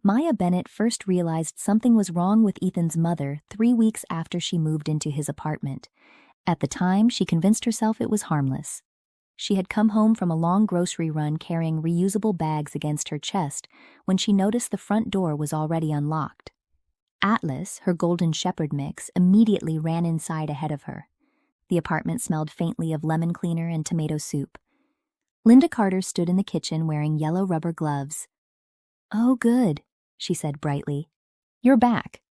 Maya Bennett first realized something was wrong with Ethan's mother 3 weeks after she moved into his apartment. At the time, she convinced herself it was harmless. She had come home from a long grocery run carrying reusable bags against her chest when she noticed the front door was already unlocked. Atlas, her golden shepherd mix, immediately ran inside ahead of her. The apartment smelled faintly of lemon cleaner and tomato soup. Linda Carter stood in the kitchen wearing yellow rubber gloves. "Oh, good," she said brightly. "You're back."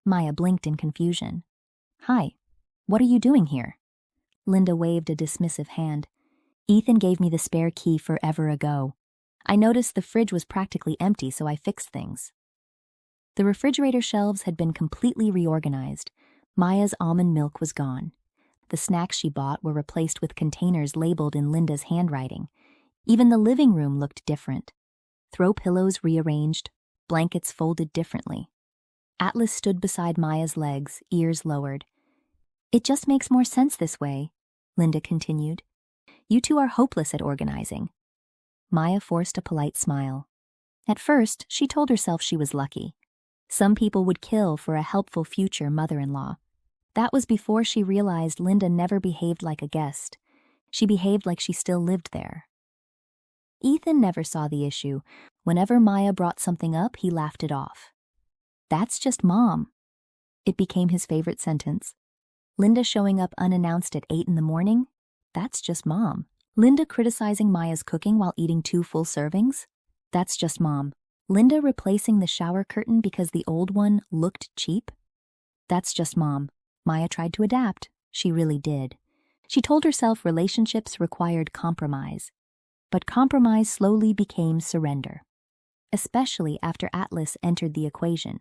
Maya blinked in confusion. "Hi, what are you doing here?" Linda waved a dismissive hand. "Ethan gave me the spare key forever ago. I noticed the fridge was practically empty, so I fixed things." The refrigerator shelves had been completely reorganized. Maya's almond milk was gone. The snacks she bought were replaced with containers labeled in Linda's handwriting. Even the living room looked different. Throw pillows rearranged, blankets folded differently. Atlas stood beside Maya's legs, ears lowered. "It just makes more sense this way," Linda continued. "You two are hopeless at organizing." Maya forced a polite smile. At first, she told herself she was lucky. Some people would kill for a helpful future mother-in-law. That was before she realized Linda never behaved like a guest. She behaved like she still lived there. Ethan never saw the issue. Whenever Maya brought something up, he laughed it off. "That's just Mom." It became his favorite sentence. Linda showing up unannounced at 8 in the morning? That's just Mom. Linda criticizing Maya's cooking while eating 2 full servings? That's just Mom. Linda replacing the shower curtain because the old one looked cheap? That's just Mom. Maya tried to adapt. She really did. She told herself relationships required compromise. But compromise slowly became surrender. Especially after Atlas entered the equation.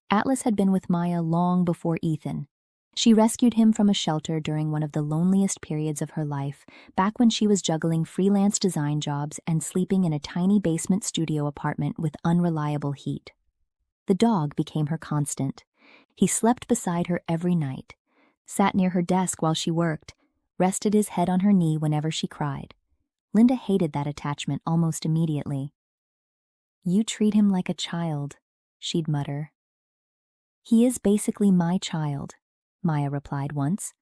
Atlas had been with Maya long before Ethan. She rescued him from a shelter during one of the loneliest periods of her life, back when she was juggling freelance design jobs and sleeping in a tiny basement studio apartment with unreliable heat. The dog became her constant. He slept beside her every night, sat near her desk while she worked, rested his head on her knee whenever she cried. Linda hated that attachment almost immediately. "You treat him like a child," she'd mutter. "He is basically my child," Maya replied once.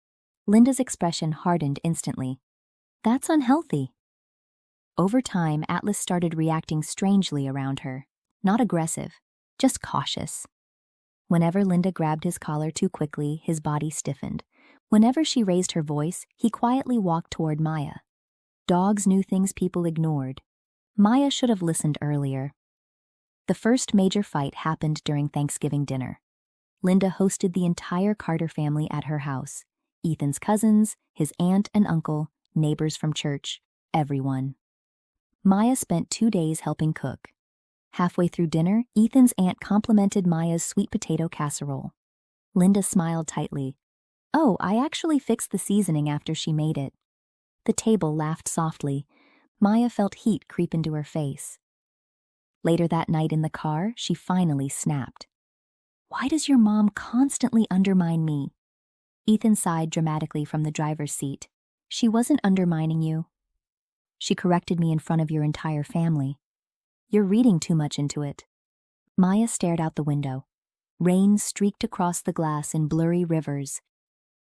Linda's expression hardened instantly. "That's unhealthy." Over time, Atlas started reacting strangely around her. Not aggressive, just cautious. Whenever Linda grabbed his collar too quickly, his body stiffened. Whenever she raised her voice, he quietly walked toward Maya. Dogs knew things people ignored. Maya should have listened earlier. The first major fight happened during Thanksgiving dinner. Linda hosted the entire Carter family at her house. Ethan's cousins, his aunt and uncle, neighbors from church, everyone. Maya spent 2 days helping cook. Halfway through dinner, Ethan's aunt complimented Maya's sweet potato casserole. Linda smiled tightly. "Oh, I actually fixed the seasoning after she made it." The table laughed softly. Maya felt heat creep into her face. Later that night in the car, she finally snapped. "Why does your mom constantly undermine me?" Ethan sighed dramatically from the driver's seat. "She wasn't undermining you. She corrected me in front of your entire family. You're reading too much into it." Maya stared out the window. Rain streaked across the glass in blurry rivers.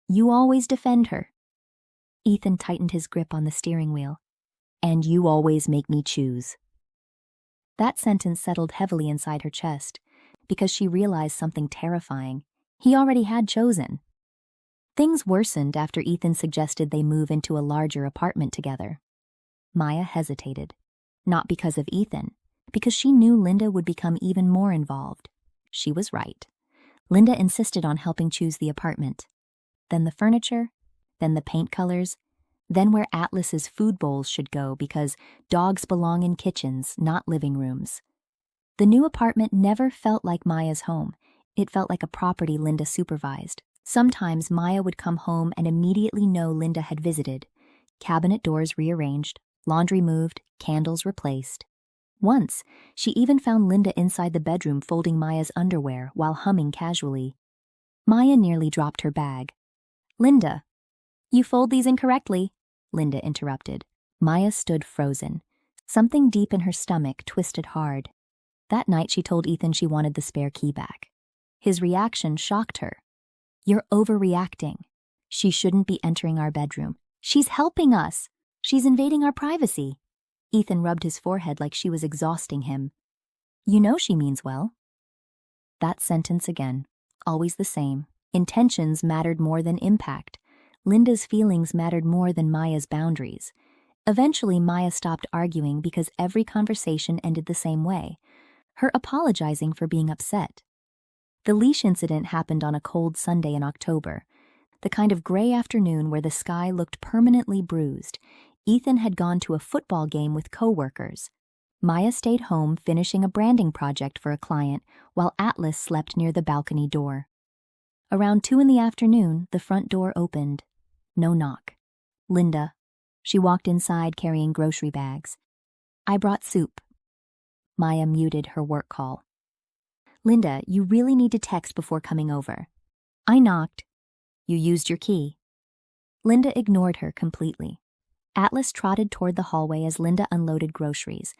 "You always defend her." Ethan tightened his grip on the steering wheel. "And you always make me choose." That sentence settled heavily inside her chest, because she realized something terrifying. He already had chosen. Things worsened after Ethan suggested they move into a larger apartment together. Maya hesitated. Not because of Ethan, because she knew Linda would become even more involved. She was right. Linda insisted on helping choose the apartment. Then the furniture, then the paint colors, then where Atlas's food bowls should go, because dogs belong in kitchens, not living rooms. The new apartment never felt like Maya's home. It felt like a property Linda supervised. Sometimes Maya would come home and immediately know Linda had visited. Cabinet doors rearranged, laundry moved, candles replaced. Once, she even found Linda inside the bedroom folding Maya's underwear while humming casually. Maya nearly dropped her bag. "Linda, you fold these incorrectly," Linda interrupted. Maya stood frozen. Something deep in her stomach twisted hard. That night she told Ethan she wanted the spare key back. His reaction shocked her. "You're overreacting. She shouldn't be entering our bedroom. She's helping us. She's invading our privacy." Ethan rubbed his forehead like she was exhausting him. "You know she means well." That sentence again, always the same. Intentions mattered more than impact. Linda's feelings mattered more than Maya's boundaries. Eventually, Maya stopped arguing because every conversation ended the same way, her apologizing for being upset. The leash incident happened on a cold Sunday in October, the kind of gray afternoon where the sky looked permanently bruised. Ethan had gone to a football game with coworkers. Maya stayed home finishing a branding project for a client, while Atlas slept near the balcony door. Around 2 in the afternoon, the front door opened. No knock. "Linda." She walked inside carrying grocery bags. "I brought soup." Maya muted her work call. "Linda, you really need to text before coming over." "I knocked." "You used your key." Linda ignored her completely. Atlas trotted toward the hallway as Linda unloaded groceries.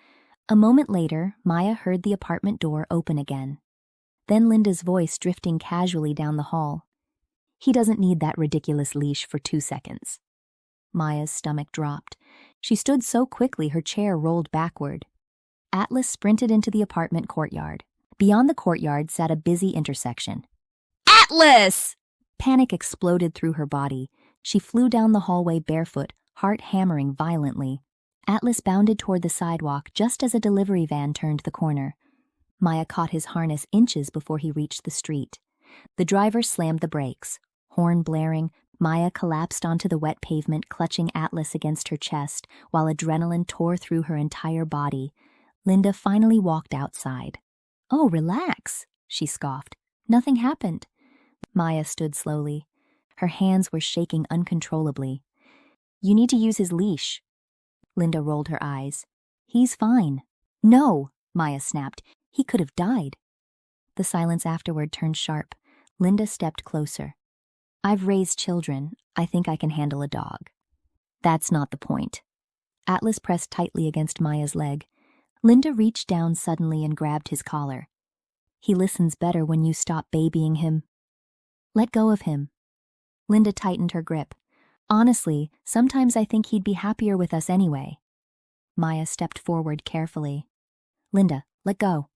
A moment later, Maya heard the apartment door open again. Then Linda's voice drifting casually down the hall. "He doesn't need that ridiculous leash for 2 seconds." Maya's stomach dropped. She stood so quickly her chair rolled backward. Atlas sprinted into the apartment courtyard. Beyond the courtyard sat a busy intersection. "Atlas!" Panic exploded through her body. She flew down the hallway barefoot, heart hammering violently. Atlas bounded toward the sidewalk just as a delivery van turned the corner. Maya caught his harness inches before he reached the street. The driver slammed the brakes. Horn blaring, Maya collapsed onto the wet pavement, clutching Atlas against her chest, while adrenaline tore through her entire body. Linda finally walked outside. "Oh, relax," she scoffed. "Nothing happened." Maya stood slowly. Her hands were shaking uncontrollably. "You need to use his leash." Linda rolled her eyes. "He's fine." "No," Maya snapped. "He could have died." The silence afterward turned sharp. Linda stepped closer. "I've raised children. I think I can handle a dog." "That's not the point." Atlas pressed tightly against Maya's leg. Linda reached down suddenly and grabbed his collar. "He listens better when you stop babying him." "Let go of him." Linda tightened her grip. "Honestly, sometimes I think he'd be happier with us anyway." Maya stepped forward carefully. "Linda, let go."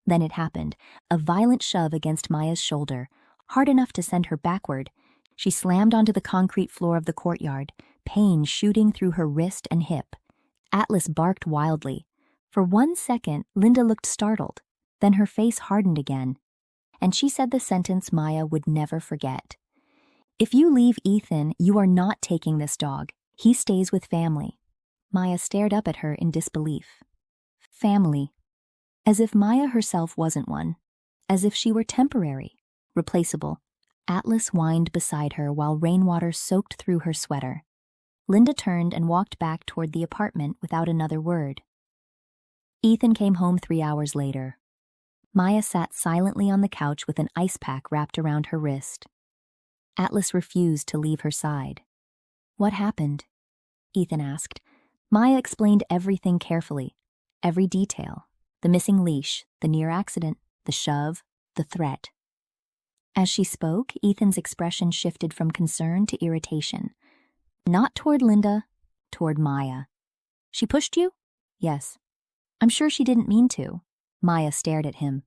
Then it happened, a violent shove against Maya's shoulder, hard enough to send her backward. She slammed onto the concrete floor of the courtyard, pain shooting through her wrist and hip. Atlas barked wildly. For 1 second, Linda looked startled. Then her face hardened again, and she said the sentence Maya would never forget. "If you leave Ethan, you are not taking this dog. He stays with family." Maya stared up at her in disbelief. Family. As if Maya herself wasn't one. As if she were temporary, replaceable. Atlas whined beside her while rainwater soaked through her sweater. Linda turned and walked back toward the apartment without another word. Ethan came home 3 hours later. Maya sat silently on the couch with an ice pack wrapped around her wrist. Atlas refused to leave her side. "What happened?" Ethan asked. Maya explained everything carefully, every detail. The missing leash, the near accident, the shove, the threat. As she spoke, Ethan's expression shifted from concern to irritation. Not toward Linda, toward Maya. "She pushed you?" "Yes." "I'm sure she didn't mean to." Maya stared at him.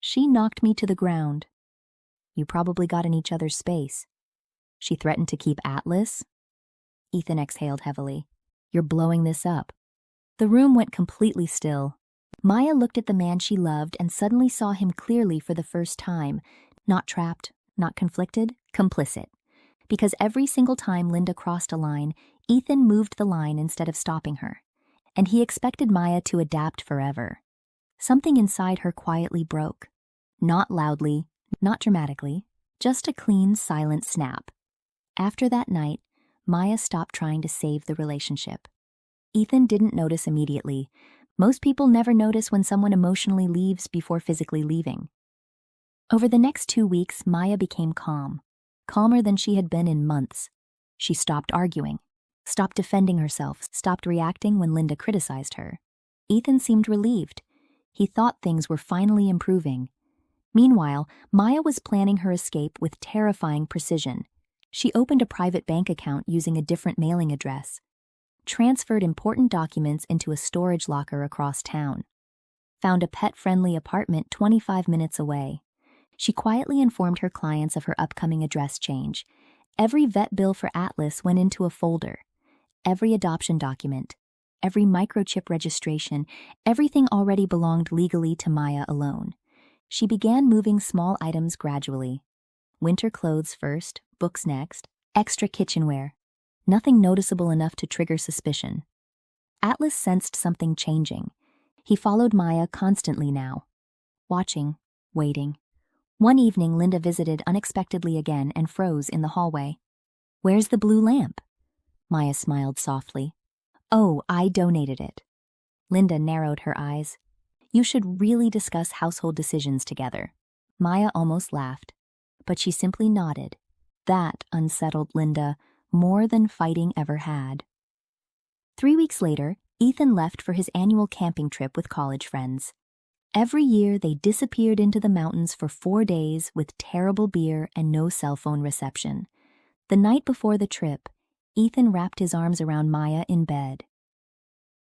"She knocked me to the ground." "You probably got in each other's space." "She threatened to keep Atlas?" Ethan exhaled heavily. "You're blowing this up." The room went completely still. Maya looked at the man she loved and suddenly saw him clearly for the first time. Not trapped, not conflicted, complicit. Because every single time Linda crossed a line, Ethan moved the line instead of stopping her. And he expected Maya to adapt forever. Something inside her quietly broke. Not loudly, not dramatically, just a clean, silent snap. After that night, Maya stopped trying to save the relationship. Ethan didn't notice immediately. Most people never notice when someone emotionally leaves before physically leaving. Over the next 2 weeks, Maya became calm. Calmer than she had been in months. She stopped arguing, stopped defending herself, stopped reacting when Linda criticized her. Ethan seemed relieved. He thought things were finally improving. Meanwhile, Maya was planning her escape with terrifying precision. She opened a private bank account using a different mailing address, transferred important documents into a storage locker across town, found a pet-friendly apartment 25 minutes away. She quietly informed her clients of her upcoming address change. Every vet bill for Atlas went into a folder. Every adoption document, every microchip registration, everything already belonged legally to Maya alone. She began moving small items gradually. Winter clothes first, books next, extra kitchenware. Nothing noticeable enough to trigger suspicion. Atlas sensed something changing. He followed Maya constantly now, watching, waiting. One evening, Linda visited unexpectedly again and froze in the hallway. "Where's the blue lamp?" Maya smiled softly. "Oh, I donated it." Linda narrowed her eyes. "You should really discuss household decisions together." Maya almost laughed, but she simply nodded. That unsettled Linda more than fighting ever had. 3 weeks later, Ethan left for his annual camping trip with college friends. Every year, they disappeared into the mountains for 4 days with terrible beer and no cell phone reception. The night before the trip, Ethan wrapped his arms around Maya in bed.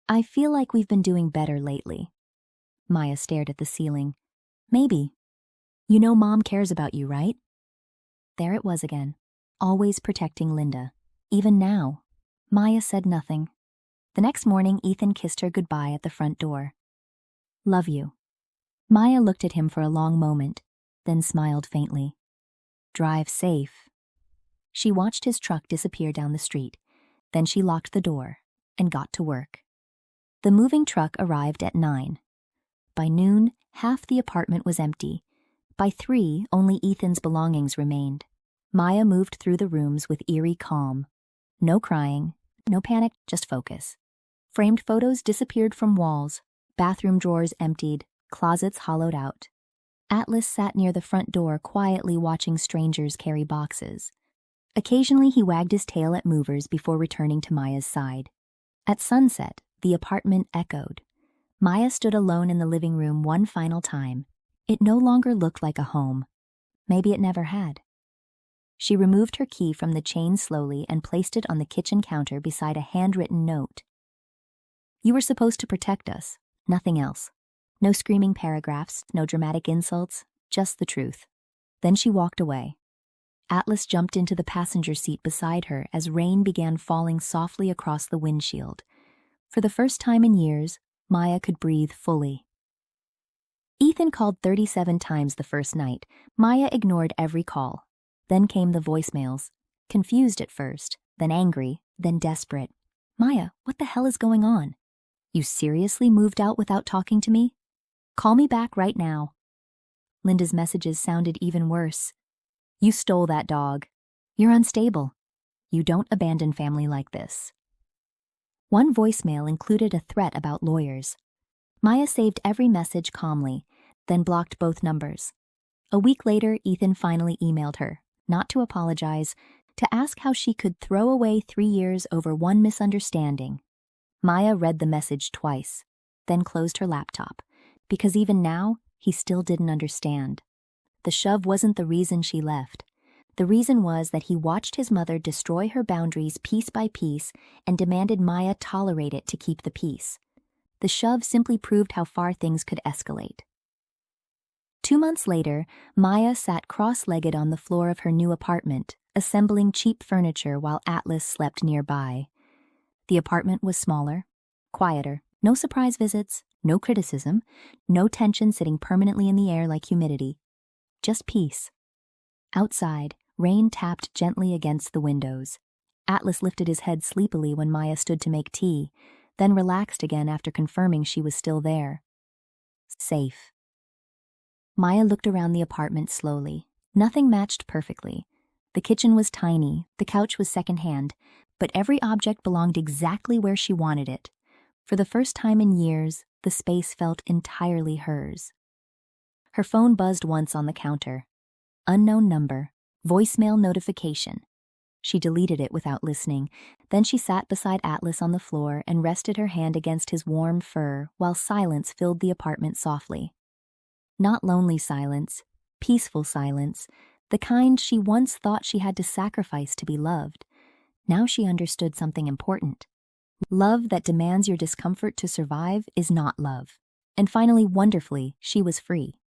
"I feel like we've been doing better lately." Maya stared at the ceiling. "Maybe. You know Mom cares about you, right?" There it was again, always protecting Linda. Even now. Maya said nothing. The next morning, Ethan kissed her goodbye at the front door. "Love you." Maya looked at him for a long moment, then smiled faintly. "Drive safe." She watched his truck disappear down the street. Then she locked the door and got to work. The moving truck arrived at 9. By noon, half the apartment was empty. By 3, only Ethan's belongings remained. Maya moved through the rooms with eerie calm. No crying, no panic, just focus. Framed photos disappeared from walls, bathroom drawers emptied, closets hollowed out. Atlas sat near the front door quietly watching strangers carry boxes. Occasionally he wagged his tail at movers before returning to Maya's side. At sunset, the apartment echoed. Maya stood alone in the living room one final time. It no longer looked like a home. Maybe it never had. She removed her key from the chain slowly and placed it on the kitchen counter beside a handwritten note. "You were supposed to protect us, nothing else. No screaming paragraphs, no dramatic insults, just the truth." Then she walked away. Atlas jumped into the passenger seat beside her as rain began falling softly across the windshield. For the first time in years, Maya could breathe fully. Ethan called 37 times the first night. Maya ignored every call. Then came the voicemails. Confused at first, then angry, then desperate. "Maya, what the hell is going on? You seriously moved out without talking to me? Call me back right now." Linda's messages sounded even worse. "You stole that dog. You're unstable. You don't abandon family like this." One voicemail included a threat about lawyers. Maya saved every message calmly, then blocked both numbers. A week later, Ethan finally emailed her, not to apologize, to ask how she could throw away 3 years over one misunderstanding. Maya read the message twice, then closed her laptop, because even now, he still didn't understand. The shove wasn't the reason she left. The reason was that he watched his mother destroy her boundaries piece by piece and demanded Maya tolerate it to keep the peace. The shove simply proved how far things could escalate. 2 months later, Maya sat cross-legged on the floor of her new apartment, assembling cheap furniture while Atlas slept nearby. The apartment was smaller, quieter, no surprise visits, no criticism, no tension sitting permanently in the air like humidity. Just peace. Outside, rain tapped gently against the windows. Atlas lifted his head sleepily when Maya stood to make tea, then relaxed again after confirming she was still there. Safe. Maya looked around the apartment slowly. Nothing matched perfectly. The kitchen was tiny, the couch was secondhand, but every object belonged exactly where she wanted it. For the first time in years, the space felt entirely hers. Her phone buzzed once on the counter. Unknown number, voicemail notification. She deleted it without listening. Then she sat beside Atlas on the floor and rested her hand against his warm fur while silence filled the apartment softly. Not lonely silence, peaceful silence, the kind she once thought she had to sacrifice to be loved. Now she understood something important. Love that demands your discomfort to survive is not love. And finally, wonderfully, she was free.